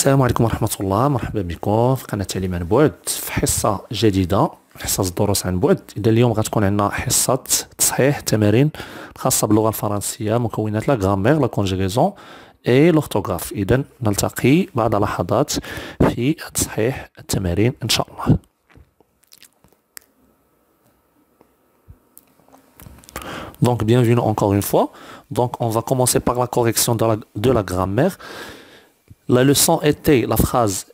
السلام عليكم ورحمة الله. مرحبا بكم في قناة تعليم عن بعد في حصة جديدة، حصة الدروس عن بعد. إذا اليوم غتكون عندنا حصة تصحيح التمارين الخاصة باللغة الفرنسية، مكونات لا غرامير، لا كونجيغيزون اي لورتوغراف. إذا نلتقي بعد لحظات في تصحيح التمارين إن شاء الله. Donc, bienvenue encore une fois. Donc, on va commencer par la correction de la grammaire. La leçon était la phrase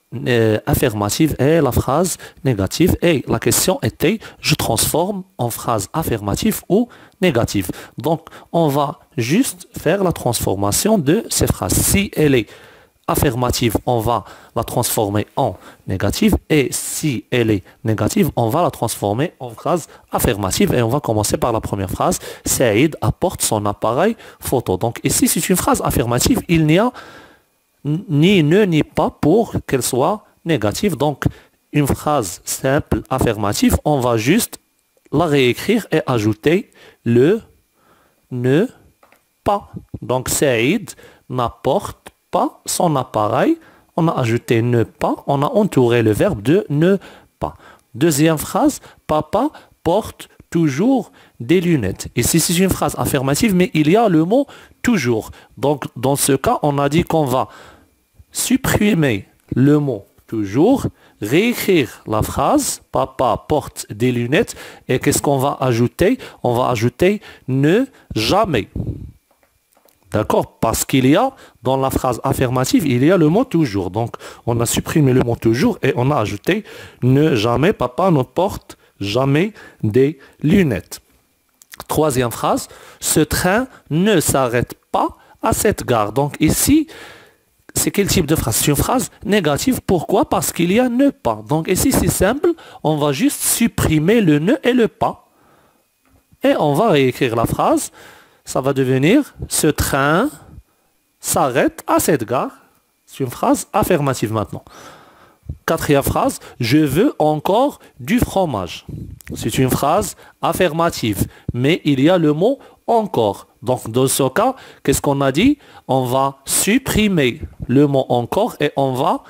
affirmative et la phrase négative. Et la question était, je transforme en phrase affirmative ou négative. Donc, on va juste faire la transformation de ces phrases. Si elle est affirmative, on va la transformer en négative, et si elle est négative, on va la transformer en phrase affirmative. Et on va commencer par la première phrase. Saïd apporte son appareil photo. Donc ici, c'est une phrase affirmative. Il n'y a ni ne ni pas pour qu'elle soit négative. Donc une phrase simple affirmative, on va juste la réécrire et ajouter le ne pas. Donc Saïd n'apporte pas son appareil, on a ajouté ne pas, on a entouré le verbe de ne pas. Deuxième phrase, papa porte toujours des lunettes. Ici, c'est une phrase affirmative, mais il y a le mot toujours. Donc, dans ce cas, on a dit qu'on va supprimer le mot toujours, réécrire la phrase, papa porte des lunettes, et qu'est-ce qu'on va ajouter? On va ajouter ne jamais. D'accord? Parce qu'il y a, dans la phrase affirmative, il y a le mot toujours. Donc, on a supprimé le mot toujours et on a ajouté ne jamais, papa ne porte jamais des lunettes. Troisième phrase, ce train ne s'arrête pas à cette gare. Donc ici, c'est quel type de phrase? C'est une phrase négative. Pourquoi? Parce qu'il y a ne pas. Donc ici, c'est simple. On va juste supprimer le ne et le pas. Et on va réécrire la phrase. Ça va devenir ce train s'arrête à cette gare. C'est une phrase affirmative maintenant. Quatrième phrase, je veux encore du fromage. C'est une phrase affirmative, mais il y a le mot encore. Donc dans ce cas, qu'est-ce qu'on a dit? On va supprimer le mot encore et on va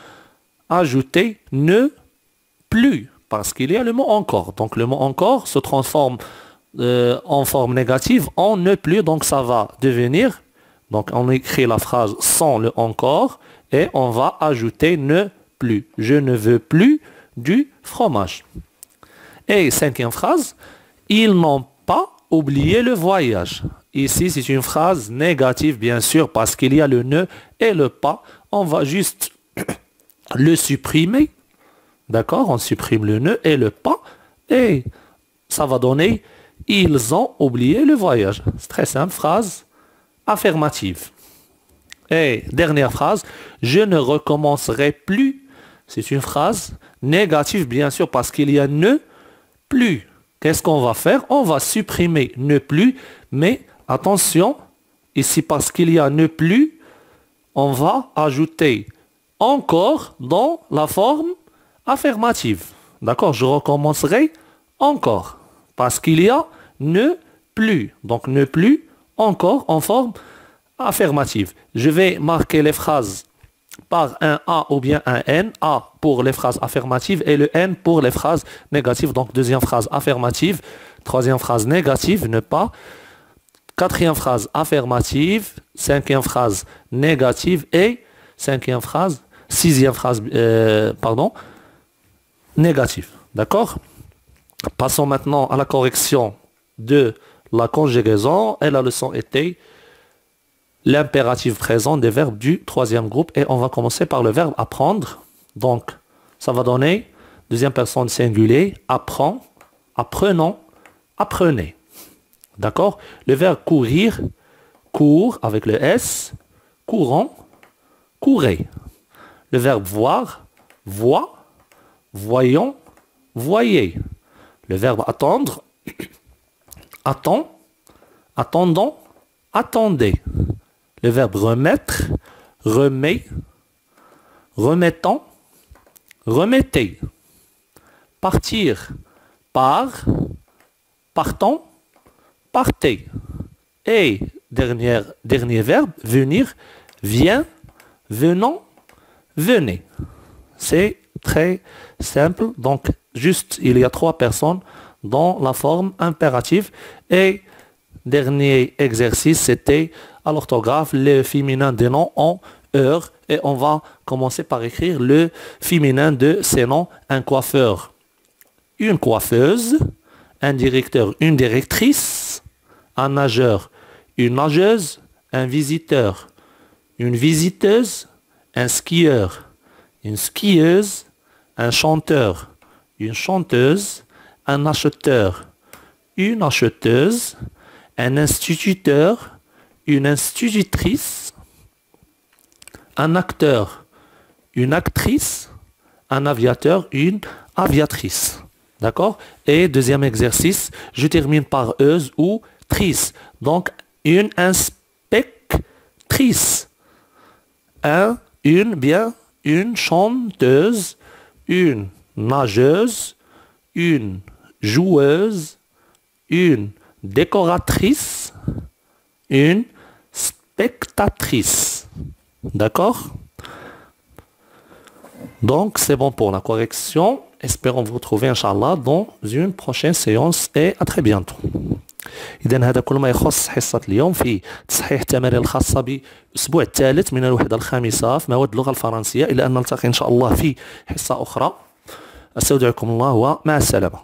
ajouter ne plus, parce qu'il y a le mot encore. Donc le mot encore se transforme en forme négative en ne plus, donc ça va devenir, donc on écrit la phrase sans le encore et on va ajouter ne plus. Je ne veux plus du fromage. Et cinquième phrase, ils n'ont pas oublié le voyage. Ici c'est une phrase négative bien sûr parce qu'il y a le ne et le pas. On va juste le supprimer. D'accord? On supprime le ne et le pas et ça va donner ils ont oublié le voyage. C'est très simple, phrase affirmative. Et dernière phrase, je ne recommencerai plus. C'est une phrase négative, bien sûr, parce qu'il y a ne plus. Qu'est-ce qu'on va faire? On va supprimer ne plus, mais attention, ici, parce qu'il y a ne plus, on va ajouter encore dans la forme affirmative. D'accord? Je recommencerai encore. Parce qu'il y a ne plus. Donc ne plus encore en forme affirmative. Je vais marquer les phrases par un A ou bien un N. A pour les phrases affirmatives et le N pour les phrases négatives. Donc deuxième phrase affirmative. Troisième phrase négative, ne pas. Quatrième phrase affirmative. Cinquième phrase négative. Et sixième phrase négative. D'accord? Passons maintenant à la correction de la conjugaison. Et la leçon était l'impératif présent des verbes du troisième groupe. Et on va commencer par le verbe apprendre. Donc, ça va donner deuxième personne singulier. Apprend, apprenons, apprenez. D'accord? Le verbe courir, court avec le S. Courant, courez. Le verbe voir, voit, voyons, voyez. Le verbe attendre, attend, attendons, attendez. Le verbe remettre, remet, remettant, remettez. Partir, part, partant, partez. Et dernier verbe, venir, vient, venant, venez. C'est très simple. Donc, juste, il y a 3 personnes dans la forme impérative. Et dernier exercice, c'était à l'orthographe, le féminin des noms en heure. Et on va commencer par écrire le féminin de ces noms. Un coiffeur, une coiffeuse, un directeur, une directrice, un nageur, une nageuse, un visiteur, une visiteuse, un skieur, une skieuse, un chanteur, une chanteuse, un acheteur, une acheteuse, un instituteur, une institutrice, un acteur, une actrice, un aviateur, une aviatrice. D'accord? Et deuxième exercice, je termine par euse ou trice. Donc, une inspectrice. Une chanteuse, une nageuse, une joueuse, une décoratrice, une spectatrice. D'accord? Donc, c'est bon pour la correction. Espérons vous retrouver, Inch'Allah, dans une prochaine séance et à très bientôt. إذا هذا كل ما يخص حصة اليوم في تصحيح التمارين الخاصة بالأسبوع الثالث من الوحدة الخامسة في مواد اللغة الفرنسية، إلى أن نلتقي إن شاء الله في حصة أخرى. أستودعكم الله ومع السلامة.